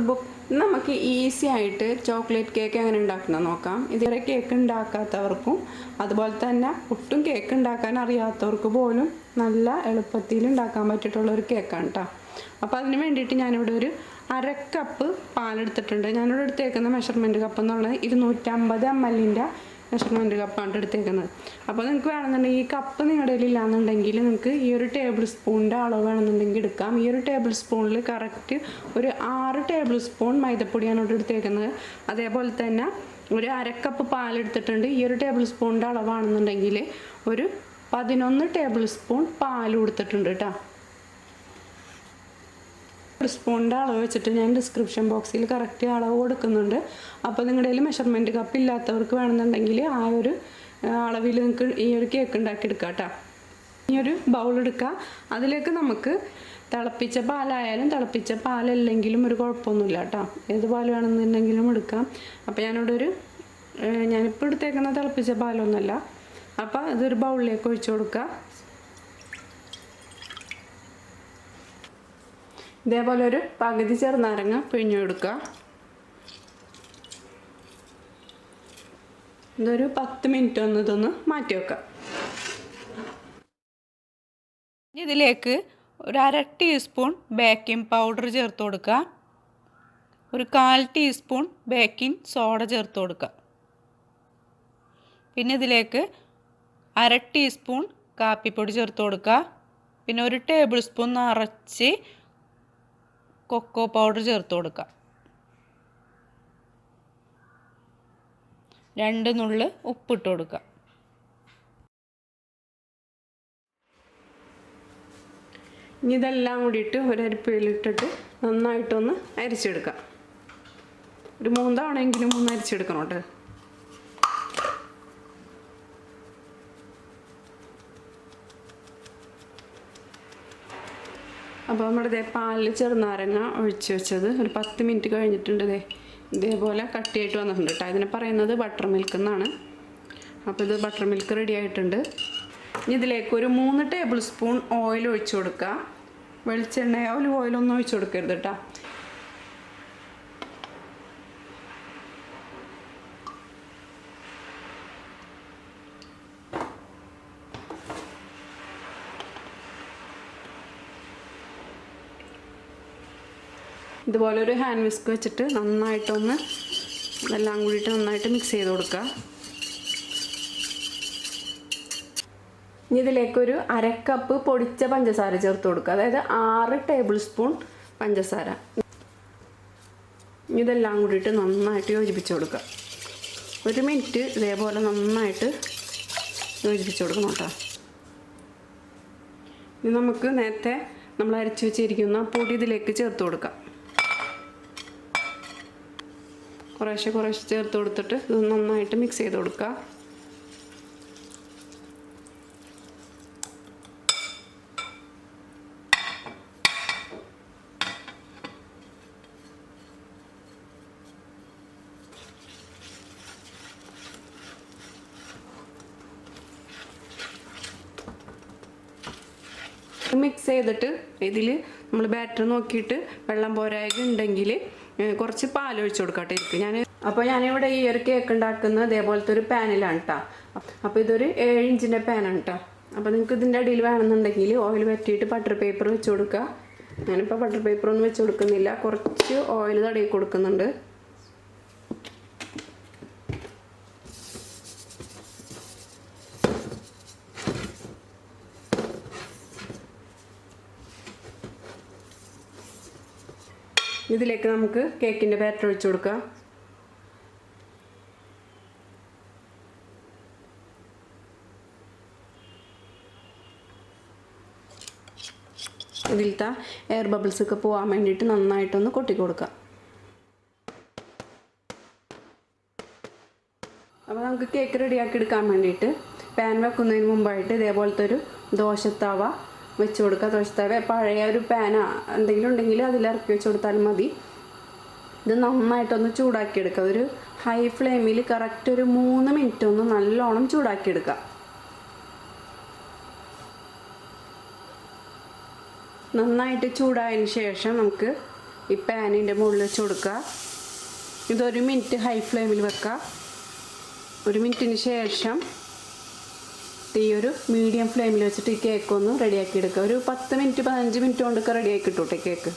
Book നമുക്ക് easy ആയിട്ട് chocolate cake എങ്ങനെ ഉണ്ടാക്കണം നോക്കാം. ഇതുവരെ കേക്ക് ഉണ്ടാക്കാത്തവർക്കും അതുപോലെ തന്നെ ഒട്ടും കേക്ക് ഉണ്ടാക്കാൻ അറിയാത്തവർക്ക് പോലും നല്ല എളുപ്പത്തിൽ ഉണ്ടാക്കാൻ പറ്റിയിട്ടുള്ള ഒരു കേക്കാണ് കേട്ടോ. അപ്പോൾ അതിന് വേണ്ടിയിട്ട് ഞാനിവിടെ ഒരു 1/2 കപ്പ് പാലെടുത്തിട്ടുണ്ട്. ഞാനിവിടെ എടുത്തേക്കുന്ന മെഷർമെൻറ്റ് കപ്പ് എന്നുള്ളത് 250 ml മെഷർമെൻറ്റ് കപ്പാണ് എടുത്തേക്കുന്നത്. അപ്പോൾ നിങ്ങൾക്ക് വേണമെന്നുണ്ടെങ്കിൽ ഈ കപ്പ് നിങ്ങളുടെ കയ്യിൽ ഇല്ലാന്നുണ്ടെങ്കിൽ നിങ്ങൾക്ക് ഈ ഒരു ടേബിൾ സ്പൂണിൻ്റെ അളവ് വേണമെന്നുണ്ടെങ്കിൽ എടുക്കാം. ഈ ഒരു ടേബിൾ സ്പൂണിൽ കറക്റ്റ് ഒരു 6 ടേബിൾ സ്പൂൺ മൈദപ്പൊടിയാണ് ഇവിടെ എടുത്തേക്കുന്നത്. അതേപോലെ തന്നെ ഒരു 1/2 കപ്പ് പാലെടുത്തിട്ടുണ്ട്. ഈ ഒരു ടേബിൾ സ്പൂണിൻ്റെ അളവാണെന്നുണ്ടെങ്കിൽ ഒരു 11 ടേബിൾ സ്പൂൺ പാൽ കൊടുത്തിട്ടുണ്ട് കേട്ടോ. സ്പൂണിൻ്റെ അളവ് വെച്ചിട്ട് ഞാൻ ഡിസ്ക്രിപ്ഷൻ ബോക്സിൽ കറക്റ്റ് അളവ് കൊടുക്കുന്നുണ്ട്. അപ്പോൾ നിങ്ങളുടെ കയ്യിൽ മെഷർമെൻറ്റ് കപ്പ് ഇല്ലാത്തവർക്ക് വേണമെന്നുണ്ടെങ്കിൽ ആ ഒരു അളവിൽ നിങ്ങൾക്ക് ഈ ഒരു കേക്ക് ഉണ്ടാക്കിയെടുക്കാം കേട്ടോ. ഈ ഒരു ബൗൾ എടുക്കുക. അതിലേക്ക് നമുക്ക് തിളപ്പിച്ച പാലായാലും തിളപ്പിച്ച പാലല്ലെങ്കിലും ഒരു കുഴപ്പമൊന്നുമില്ല കേട്ടോ. ഏത് പാൽ വേണമെന്നുണ്ടെങ്കിലും എടുക്കാം. അപ്പോൾ ഞാനിപ്പോൾ എടുത്തേക്കുന്ന തിളപ്പിച്ച പാലൊന്നുമല്ല. അപ്പോൾ ഇതൊരു ബൗളിലേക്ക് ഒഴിച്ചു കൊടുക്കുക. ഇതേപോലെ ഒരു പകുതി ചെറുനാരങ്ങ പിഴിഞ്ഞു കൊടുക്കുക. ഇതൊരു 10 മിനിറ്റ് ഇതൊന്ന് മാറ്റി വെക്കാം. ഇതിലേക്ക് ഒരു 1/2 ടീസ്പൂൺ ബേക്കിംഗ് പൗഡർ ചേർത്ത് കൊടുക്കുക. ഒരു 1/4 ടീസ്പൂൺ ബേക്കിംഗ് സോഡ ചേർത്ത് കൊടുക്കുക. പിന്നെ ഇതിലേക്ക് 1/2 ടീസ്പൂൺ കാപ്പിപ്പൊടി ചേർത്ത് കൊടുക്കുക. പിന്നെ 1 ടേബിൾ സ്പൂൺ നിറച്ച് കൊക്കോ പൗഡർ ചേർത്ത് കൊടുക്കുക. 2 നുള്ള് ഉപ്പിട്ട് കൊടുക്കുക. ഇനി ഇതെല്ലാം കൂടിയിട്ട് ഒരു അരിപ്പയിലിട്ടിട്ട് നന്നായിട്ടൊന്ന് അരിച്ചെടുക്കാം. ഒരു 3 തവണയെങ്കിലും ഒന്ന് അരിച്ചെടുക്കണം കേട്ടോ. അപ്പോൾ നമ്മുടെ പാലിൽ ചെറുനാരങ്ങ ഒഴിച്ച് വെച്ചത് ഒരു 10 മിനിറ്റ് കഴിഞ്ഞിട്ടുണ്ട്. ഇതേപോലെ കട്ടിയായിട്ട് വന്നിട്ടുണ്ട് കേട്ടോ. ഇതിനെ പറയുന്നത് ബട്ടർ മിൽക്ക് എന്നാണ്. അപ്പോൾ ഇത് ബട്ടർ മിൽക്ക് റെഡി ആയിട്ടുണ്ട്. ഇനി ഇതിലേക്ക് ഒരു 3 ടേബിൾ സ്പൂൺ ഓയിൽ ഒഴിച്ച് കൊടുക്കുക. വെളിച്ചെണ്ണയോ ഒലിവ് ഓയിലൊന്നും ഒഴിച്ച് കൊടുക്കരുത് കേട്ടോ. ഇതുപോലെ ഒരു ഹാൻഡ് വിസ്ക് വെച്ചിട്ട് നന്നായിട്ടൊന്ന് ഇതെല്ലാം കൂടിയിട്ട് നന്നായിട്ട് മിക്സ് ചെയ്ത് കൊടുക്കുക. ഇനി ഇതിലേക്കൊരു 1/2 കപ്പ് പൊടിച്ച പഞ്ചസാര ചേർത്ത് കൊടുക്കുക. അതായത് 6 ടേബിൾ സ്പൂൺ പഞ്ചസാര. ഇതെല്ലാം കൂടിയിട്ട് നന്നായിട്ട് യോജിപ്പിച്ച് കൊടുക്കുക. 1 മിനിറ്റ് ഇതേപോലെ നന്നായിട്ട് യോജിപ്പിച്ച് കൊടുക്കണം കേട്ടോ. ഇനി നമുക്ക് നേരത്തെ നമ്മൾ അരച്ച് വെച്ചിരിക്കുന്ന പൊടി ഇതിലേക്ക് ചേർത്ത് കൊടുക്കാം. കുറേശ്ശെ ചേർത്ത് കൊടുത്തിട്ട് ഇത് നന്നായിട്ട് മിക്സ് ചെയ്ത് കൊടുക്കുക. മിക്സ് ചെയ്തിട്ട് ഇതിൽ നമ്മൾ ബാറ്റർ നോക്കിയിട്ട് വെള്ളം പോരായ്ക ഉണ്ടെങ്കിൽ കുറച്ച് പാൽ ഒഴിച്ച് കൊടുക്കട്ടെ. ഞാനിവിടെ ഈ ഒരു കേക്ക് ഉണ്ടാക്കുന്നത് ഇതേപോലത്തെ ഒരു പാനിലാണ് കേട്ടോ. അപ്പോൾ ഇതൊരു 7 ഇഞ്ചിൻ്റെ പാനാണ് കേട്ടോ. അപ്പോൾ നിങ്ങൾക്ക് ഇതിൻ്റെ അടിയിൽ വേണമെന്നുണ്ടെങ്കിൽ ഓയിൽ വറ്റിയിട്ട് ബട്ടർ പേപ്പർ വെച്ച് കൊടുക്കുക. ഞാനിപ്പോൾ ബട്ടർ പേപ്പറൊന്നും വെച്ച് കൊടുക്കുന്നില്ല. കുറച്ച് ഓയിൽ തടയി കൊടുക്കുന്നുണ്ട്. ഇതിലേക്ക് നമുക്ക് കേക്കിൻ്റെ ബാറ്റർ ഒഴിച്ച് കൊടുക്കാം. ഇതിലത്തെ എയർ ബബിൾസ് ഒക്കെ പോകാൻ വേണ്ടിയിട്ട് നന്നായിട്ടൊന്ന് കൊട്ടി കൊടുക്കാം. അപ്പോൾ നമുക്ക് കേക്ക് റെഡിയാക്കി എടുക്കാൻ വേണ്ടിയിട്ട് പാൻ വെക്കുന്നതിന് മുമ്പായിട്ട് ഇതേപോലത്തെ ഒരു ദോശത്തവ വെച്ച് കൊടുക്കുക. ദോശത്തവ പഴയ ഒരു പാനാ എന്തെങ്കിലും ഉണ്ടെങ്കിൽ അതിലിറക്കി വെച്ച് കൊടുത്താലും മതി. ഇത് നന്നായിട്ടൊന്ന് ചൂടാക്കിയെടുക്കുക. ഒരു ഹൈ ഫ്ലെയിമിൽ കറക്റ്റ് ഒരു 3 മിനിറ്റ് ഒന്ന് നല്ലോണം ചൂടാക്കിയെടുക്കുക. നന്നായിട്ട് ചൂടായതിന് ശേഷം നമുക്ക് ഈ പാനിൻ്റെ മുകളിൽ വെച്ച് കൊടുക്കുക. ഇതൊരു മിനിറ്റ് ഹൈ ഫ്ലെയിമിൽ വെക്കുക. ഒരു മിനിറ്റിന് ശേഷം തീ ഒരു മീഡിയം ഫ്ലെയിമിൽ വെച്ചിട്ട് ഈ കേക്ക് ഒന്ന് റെഡിയാക്കി എടുക്കുക. ഒരു 10 മിനിറ്റ് 15 മിനിറ്റ് കൊണ്ടൊക്കെ റെഡിയാക്കി കിട്ടൂട്ടെ കേക്ക്.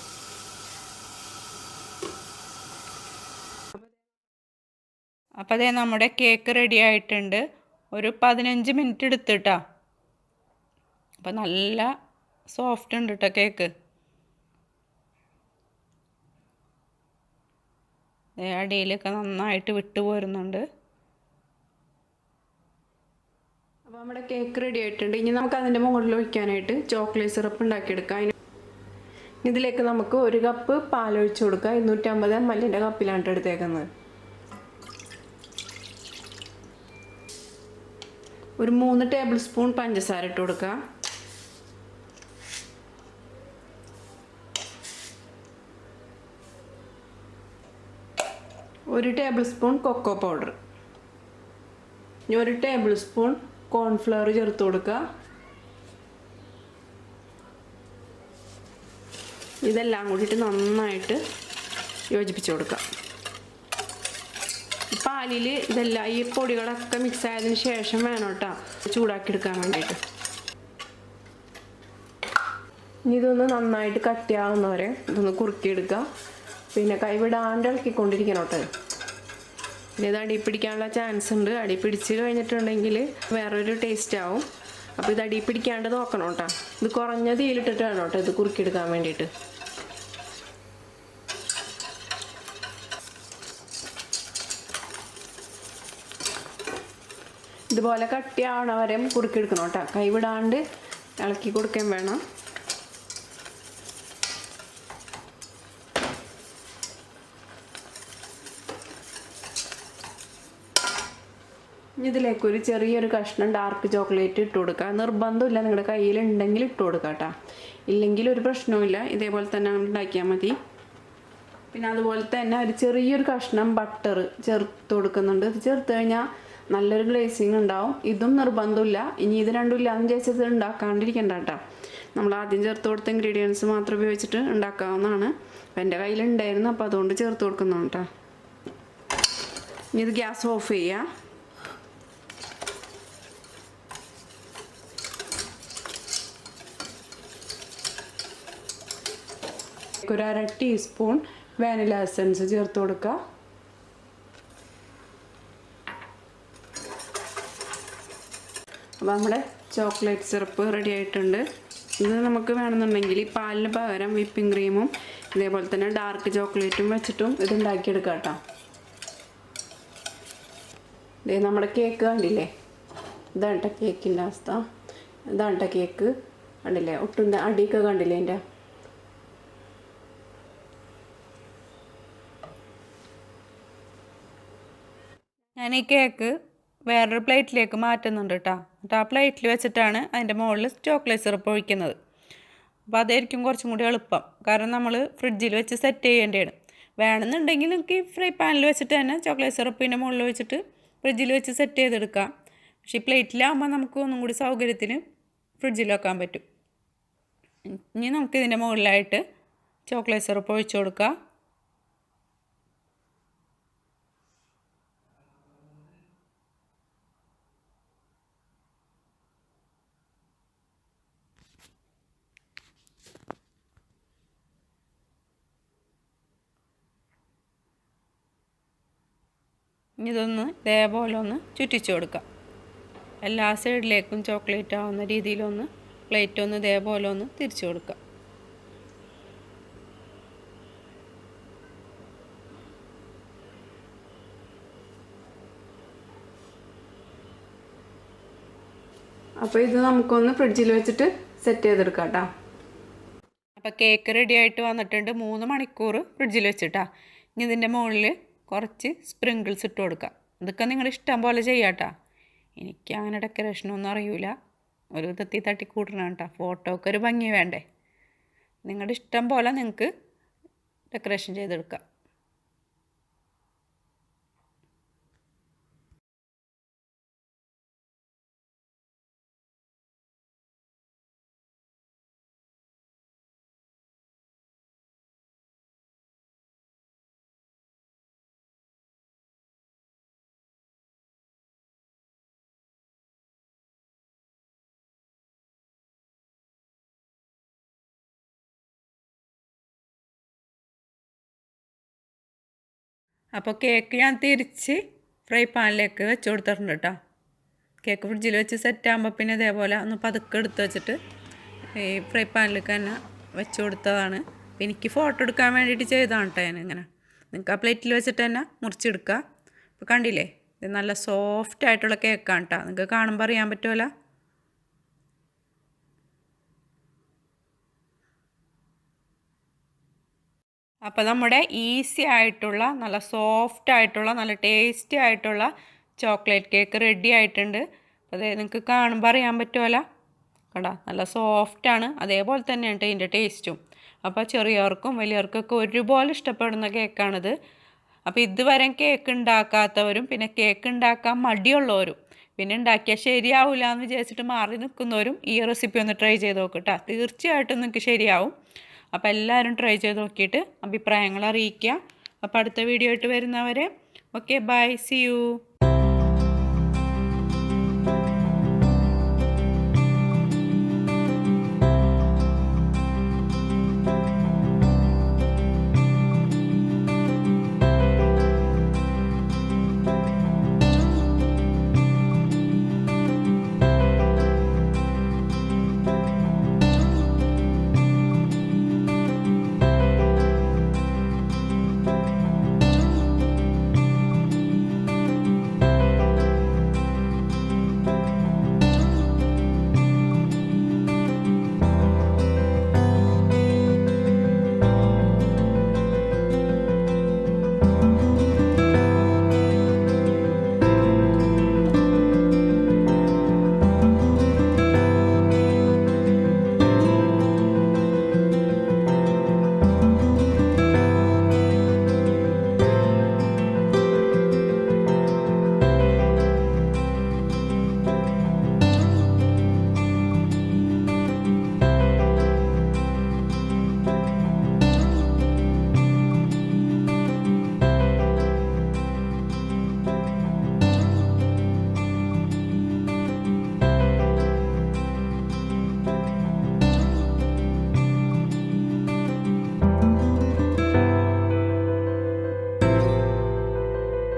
അപ്പോൾ അതേ നമ്മുടെ കേക്ക് റെഡി ആയിട്ടുണ്ട്. ഒരു 15 മിനിറ്റ് എടുത്തിട്ടാ. അപ്പോൾ നല്ല സോഫ്റ്റ് ഉണ്ട് കേട്ടോ കേക്ക്. അടിയിലൊക്കെ നന്നായിട്ട് വിട്ടു പോരുന്നുണ്ട്. അപ്പോൾ നമ്മുടെ കേക്ക് റെഡി ആയിട്ടുണ്ട്. ഇനി നമുക്ക് അതിൻ്റെ മുകളിൽ ഒഴിക്കാനായിട്ട് ചോക്ലേറ്റ് സിറപ്പ് ഉണ്ടാക്കിയെടുക്കാം. ഇതിലേക്ക് നമുക്ക് 1 കപ്പ് പാലൊഴിച്ച് കൊടുക്കുക. 250 ml കപ്പിലാണ് എടുത്തേക്കുന്നത്. ഒരു 3 ടേബിൾ സ്പൂൺ പഞ്ചസാര ഇട്ട് കൊടുക്കുക. ഒരു ടേബിൾ സ്പൂൺ കൊക്കോ പൗഡർ. ഇനി 1 ടേബിൾ സ്പൂൺ കോൺഫ്ലവർ ചേർത്ത് കൊടുക്കുക. ഇതെല്ലാം കൂടിയിട്ട് നന്നായിട്ട് യോജിപ്പിച്ച് കൊടുക്കുക. പാലിൽ ഇതെല്ലാം ഈ പൊടികളൊക്കെ മിക്സ് ആയതിന് ശേഷം വേണം കേട്ടോ ചൂടാക്കി എടുക്കാൻ വേണ്ടിയിട്ട്. ഇനി ഇതൊന്ന് നന്നായിട്ട് കട്ടിയാവുന്നവരെ ഇതൊന്ന് കുറുക്കിയെടുക്കുക. പിന്നെ കൈവിടാണ്ട് ഇളക്കിക്കൊണ്ടിരിക്കണം കേട്ടോ. ഇത് അടി പിടിക്കാനുള്ള ചാൻസ് ഉണ്ട്. അടി പിടിച്ച് കഴിഞ്ഞിട്ടുണ്ടെങ്കിൽ വേറൊരു ടേസ്റ്റ് ആവും. അപ്പോൾ ഇത് അടി പിടിക്കാണ്ട് നോക്കണം കേട്ടോ. ഇത് കുറഞ്ഞ തീയിലിട്ടിട്ട് വേണം കേട്ടോ ഇത് കുറുക്കിയെടുക്കാൻ വേണ്ടിയിട്ട്. ഇതുപോലെ കട്ടിയാവണവരെ കുറുക്കിയെടുക്കണം കേട്ടോ. കൈവിടാണ്ട് ഇളക്കി കൊടുക്കാൻ വേണം. ഇതിലേക്കൊരു ചെറിയൊരു കഷ്ണം ഡാർക്ക് ചോക്ലേറ്റ് ഇട്ട് കൊടുക്കുക. നിർബന്ധമില്ല, നിങ്ങളുടെ കയ്യിലുണ്ടെങ്കിൽ ഇട്ട് കൊടുക്കുക കേട്ടോ. ഇല്ലെങ്കിൽ ഒരു പ്രശ്നവുമില്ല, ഇതേപോലെ തന്നെ അങ്ങനെ ഉണ്ടാക്കിയാൽ മതി. പിന്നെ അതുപോലെ തന്നെ ഒരു ചെറിയൊരു കഷ്ണം ബട്ടർ ചേർത്ത് കൊടുക്കുന്നുണ്ട്. ഇത് ചേർത്ത് കഴിഞ്ഞാൽ നല്ലൊരു ഗ്ലേസിങ് ഉണ്ടാവും. ഇതും നിർബന്ധമില്ല. ഇനി ഇത് രണ്ടും ഇല്ലാന്ന് ചേച്ചത് ഉണ്ടാക്കാണ്ടിരിക്കണ്ട കേട്ടോ. നമ്മൾ ആദ്യം ചേർത്ത് കൊടുത്ത ഇൻഗ്രീഡിയൻസ് മാത്രം ഉപയോഗിച്ചിട്ട് ഉണ്ടാക്കാവുന്നതാണ്. അപ്പം എൻ്റെ കയ്യിലുണ്ടായിരുന്നു, അപ്പോൾ അതുകൊണ്ട് ചേർത്ത് കൊടുക്കുന്നതാണ് കേട്ടോ. ഇനി ഇത് ഗ്യാസ് ഓഫ് ചെയ്യുക. ഒരു 1/2 ടീസ്പൂൺ വാനില എസൻസ് ചേർത്ത് കൊടുക്കുക. അപ്പോൾ നമ്മുടെ ചോക്ലേറ്റ് സിറപ്പ് റെഡി ആയിട്ടുണ്ട്. ഇത് നമുക്ക് വേണമെന്നുണ്ടെങ്കിൽ പാലിന് പകരം വിപ്പിംഗ് ക്രീമും ഇതേപോലെ തന്നെ ഡാർക്ക് ചോക്ലേറ്റും വെച്ചിട്ടും ഇത് ഉണ്ടാക്കിയെടുക്കാം കേട്ടോ. ഇതേ നമ്മുടെ കേക്ക് കണ്ടില്ലേ, ഇതാണ് കേട്ടോ കേക്കിൻ്റെ അവസ്ഥ. ഇതാണ് കേട്ടോ കേക്ക് കണ്ടില്ലേ, ഒട്ടും അടിയൊക്കെ കണ്ടില്ലേ എൻ്റെ. ഞാൻ ഈ കേക്ക് വേറൊരു പ്ലേറ്റിലേക്ക് മാറ്റുന്നുണ്ട് കേട്ടോ. എന്നിട്ട് ആ പ്ലേറ്റിൽ വെച്ചിട്ടാണ് അതിൻ്റെ മുകളിൽ ചോക്ലേറ്റ് സിറപ്പ് ഒഴിക്കുന്നത്. അപ്പോൾ അതായിരിക്കും കുറച്ചും കൂടി എളുപ്പം. കാരണം നമ്മൾ ഫ്രിഡ്ജിൽ വെച്ച് സെറ്റ് ചെയ്യേണ്ടതാണ്. വേണമെന്നുണ്ടെങ്കിൽ നിങ്ങൾക്ക് ഈ ഫ്രൈ പാനിൽ വെച്ചിട്ട് തന്നെ ചോക്ലേറ്റ് സിറപ്പിൻ്റെ മുകളിൽ വെച്ചിട്ട് ഫ്രിഡ്ജിൽ വെച്ച് സെറ്റ് ചെയ്തെടുക്കാം. പക്ഷേ ഈ പ്ലേറ്റിലാകുമ്പോൾ നമുക്ക് ഒന്നും കൂടി സൗകര്യത്തിന് ഫ്രിഡ്ജിൽ വെക്കാൻ പറ്റും. ഇനി നമുക്കിതിൻ്റെ മുകളിലായിട്ട് ചോക്ലേറ്റ് സിറപ്പ് ഒഴിച്ചു കൊടുക്കാം. ഇതൊന്ന് ഇതേപോലെ ഒന്ന് ചുറ്റിച്ചു കൊടുക്കാം. എല്ലാ സൈഡിലേക്കും ചോക്ലേറ്റ് ആവുന്ന രീതിയിലൊന്ന് പ്ലേറ്റ് ഒന്ന് ഇതേപോലെ ഒന്ന് തിരിച്ചു കൊടുക്കാം. അപ്പോൾ ഇത് നമുക്കൊന്ന് ഫ്രിഡ്ജിൽ വെച്ചിട്ട് സെറ്റ് ചെയ്തെടുക്കാം കേട്ടോ. അപ്പോൾ കേക്ക് റെഡി ആയിട്ട് വന്നിട്ടുണ്ട്. 3 മണിക്കൂർ ഫ്രിഡ്ജിൽ വെച്ചിട്ടാ. ഇനി ഇതിൻ്റെ മുകളിൽ കുറച്ച് സ്പ്രിങ്കിൾസ് ഇട്ട് കൊടുക്കാം. ഇതൊക്കെ നിങ്ങളുടെ ഇഷ്ടം പോലെ ചെയ്യാട്ടോ. എനിക്ക് അങ്ങനെ ഡെക്കറേഷനൊന്നും അറിയില്ല. ഒരു വിധത്തിൽ തട്ടിക്കൂട്ടണം കേട്ടോ. ഫോട്ടോക്ക് ഒരു ഭംഗി വേണ്ടേ. നിങ്ങളുടെ ഇഷ്ടം പോലെ നിങ്ങൾക്ക് ഡെക്കറേഷൻ ചെയ്തെടുക്കാം. അപ്പോൾ കേക്ക് ഞാൻ തിരിച്ച് ഫ്രൈ പാനിലേക്ക് വെച്ച് കൊടുത്തിട്ടുണ്ട് കേട്ടോ. കേക്ക് ഫ്രിഡ്ജിൽ വെച്ച് സെറ്റ് ആകുമ്പോൾ പിന്നെ ഇതേപോലെ ഒന്ന് പതുക്കെ എടുത്ത് വെച്ചിട്ട് ഈ ഫ്രൈ പാനിലേക്ക് തന്നെ വെച്ച് കൊടുത്തതാണ്. അപ്പോൾ എനിക്ക് ഫോട്ടോ എടുക്കാൻ വേണ്ടിയിട്ട് ചെയ്തതാണ് കേട്ടോ ഞാനിങ്ങനെ. നിങ്ങൾക്ക് ആ പ്ലേറ്റിൽ വെച്ചിട്ട് തന്നെ മുറിച്ചെടുക്കുക. ഇപ്പോൾ കണ്ടില്ലേ, ഇത് നല്ല സോഫ്റ്റ് ആയിട്ടുള്ള കേക്കാണ് കേട്ടോ. നിങ്ങൾക്ക് കാണുമ്പോൾ അറിയാൻ പറ്റുമല്ലോ. അപ്പോൾ നമ്മുടെ ഈസി ആയിട്ടുള്ള നല്ല സോഫ്റ്റ് ആയിട്ടുള്ള നല്ല ടേസ്റ്റി ആയിട്ടുള്ള ചോക്ലേറ്റ് കേക്ക് റെഡി ആയിട്ടുണ്ട്. അത് നിങ്ങൾക്ക് കാണുമ്പോൾ അറിയാൻ പറ്റുമല്ലോ, കണ്ടോ നല്ല സോഫ്റ്റാണ്. അതേപോലെ തന്നെയാണ് ഇതിൻ്റെ ടേസ്റ്റും. അപ്പോൾ ചെറിയവർക്കും വലിയവർക്കൊക്കെ ഒരുപോലെ ഇഷ്ടപ്പെടുന്ന കേക്കാണിത്. അപ്പോൾ ഇതുവരെ കേക്ക് ഉണ്ടാക്കാത്തവരും പിന്നെ കേക്ക് ഉണ്ടാക്കാൻ മടിയുള്ളവരും പിന്നെ ഉണ്ടാക്കിയാൽ ശരിയാവില്ല എന്ന് വിചാരിച്ചിട്ട് മാറി നിൽക്കുന്നവരും ഈ റെസിപ്പി ഒന്ന് ട്രൈ ചെയ്ത് നോക്കട്ടോ. തീർച്ചയായിട്ടും നിങ്ങൾക്ക് ശരിയാവും. അപ്പോൾ എല്ലാവരും ട്രൈ ചെയ്ത് നോക്കിയിട്ട് അഭിപ്രായങ്ങൾ അറിയിക്കുക. അപ്പോൾ അടുത്ത വീഡിയോ ആയിട്ട് വരുന്നവരെ ഓക്കെ, ബൈ, സി യു.